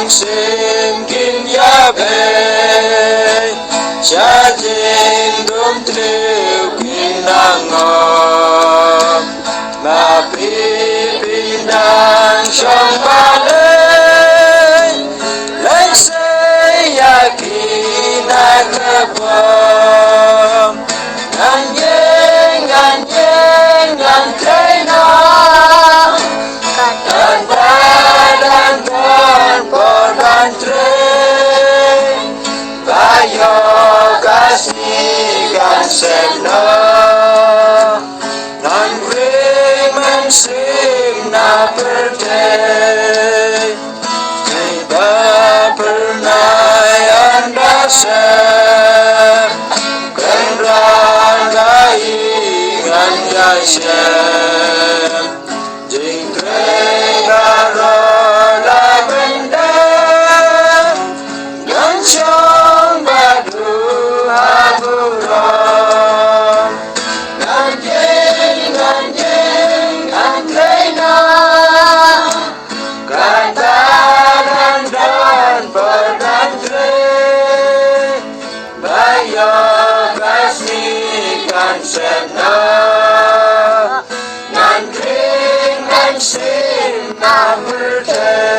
mình xin kinh ya về cha tin đúng triều kinh năng ngọc mà pi năng trong ba lên lên xây ya kinh năng bom ngàn thế nào dan podan tre bayo kasihkan seno non men sim na perde tiba pernah anda ser kendaraan ingan yasem Nan kring nan sin na merte